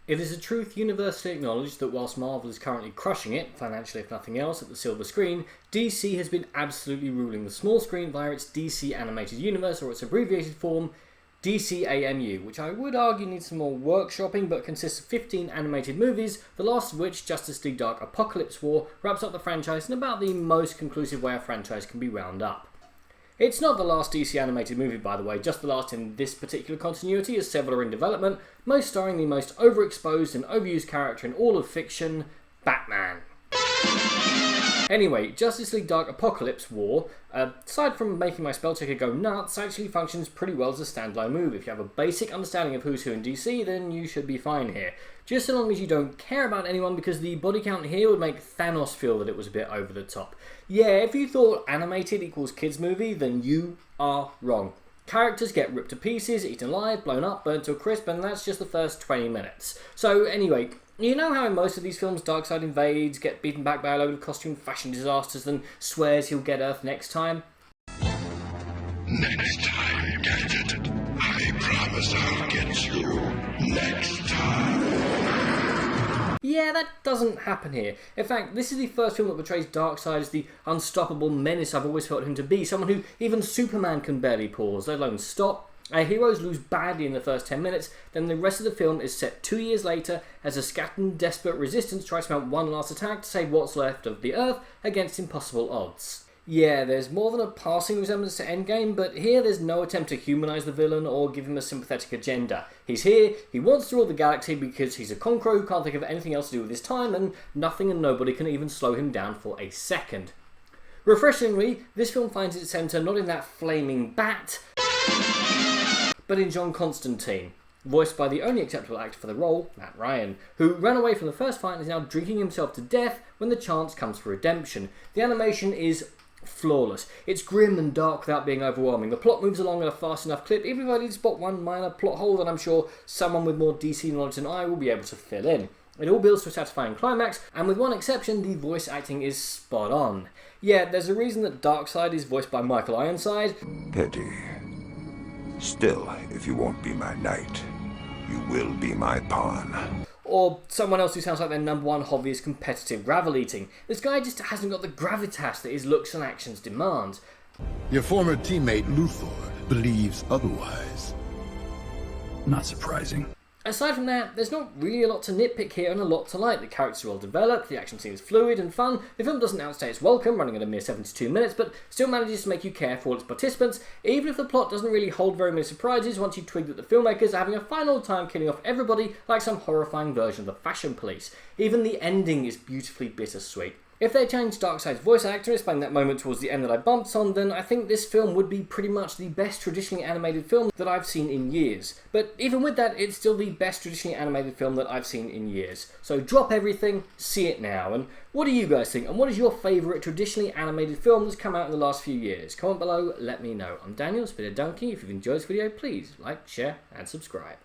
It is a truth universally acknowledged that whilst Marvel is currently crushing it, financially if nothing else, at the silver screen, DC has been absolutely ruling the small screen via its DC Animated Universe, or its abbreviated form, DCAMU, which I would argue needs some more workshopping, but consists of 15 animated movies, the last of which, Justice League Dark Apokolips War, wraps up the franchise in about the most conclusive way a franchise can be wound up. It's not the last DC animated movie, by the way, just the last in this particular continuity, as several are in development, most starring the most overexposed and overused character in all of fiction, Batman. Anyway, Justice League Dark Apokolips War, aside from making my spell checker go nuts, actually functions pretty well as a standalone movie. If you have a basic understanding of who's who in DC, then you should be fine here. Just so long as you don't care about anyone, because the body count here would make Thanos feel that it was a bit over the top. Yeah, if you thought animated equals kids movie, then you are wrong. Characters get ripped to pieces, eaten alive, blown up, burnt to a crisp, and that's just the first 20 minutes. So anyway, you know how in most of these films Darkseid invades, gets beaten back by a load of costume fashion disasters, then swears he'll get Earth next time? Next time, Gadget. I promise I'll get you next time. Yeah, that doesn't happen here. In fact, this is the first film that portrays Darkseid as the unstoppable menace I've always felt him to be, someone who even Superman can barely pause, let alone stop. Our heroes lose badly in the first 10 minutes, then the rest of the film is set 2 years later as a scattered, desperate resistance tries to mount one last attack to save what's left of the Earth against impossible odds. Yeah, there's more than a passing resemblance to Endgame, but here there's no attempt to humanise the villain or give him a sympathetic agenda. He's here, he wants to rule the galaxy because he's a conqueror who can't think of anything else to do with his time, and nothing and nobody can even slow him down for a second. Refreshingly, this film finds its centre not in that flaming bat, but in John Constantine, voiced by the only acceptable actor for the role, Matt Ryan, who ran away from the first fight and is now drinking himself to death when the chance comes for redemption. The animation is flawless. It's grim and dark without being overwhelming. The plot moves along at a fast enough clip, even if I did spot one minor plot hole that I'm sure someone with more DC knowledge than I will be able to fill in. It all builds to a satisfying climax, and with one exception, the voice acting is spot on. Yeah, there's a reason that Darkseid is voiced by Michael Ironside. Petty. Still, if you won't be my knight, you will be my pawn. Or someone else who sounds like their number one hobby is competitive gravel eating. This guy just hasn't got the gravitas that his looks and actions demand. Your former teammate Luthor believes otherwise. Not surprising. Aside from that, there's not really a lot to nitpick here and a lot to like. The characters are well developed, the action seems fluid and fun, the film doesn't outstay its welcome, running at a mere 72 minutes, but still manages to make you care for all its participants, even if the plot doesn't really hold very many surprises once you twig that the filmmakers are having a fine old time killing off everybody like some horrifying version of the Fashion Police. Even the ending is beautifully bittersweet. If they changed Darkseid's voice actor and explained that moment towards the end that I bumped on, then I think this film would be pretty much the best traditionally animated film that I've seen in years. But even with that, it's still the best traditionally animated film that I've seen in years. So drop everything, see it now. And what do you guys think? And what is your favourite traditionally animated film that's come out in the last few years? Comment below, let me know. I'm Daniel, it's been a donkey. If you've enjoyed this video, please like, share and subscribe.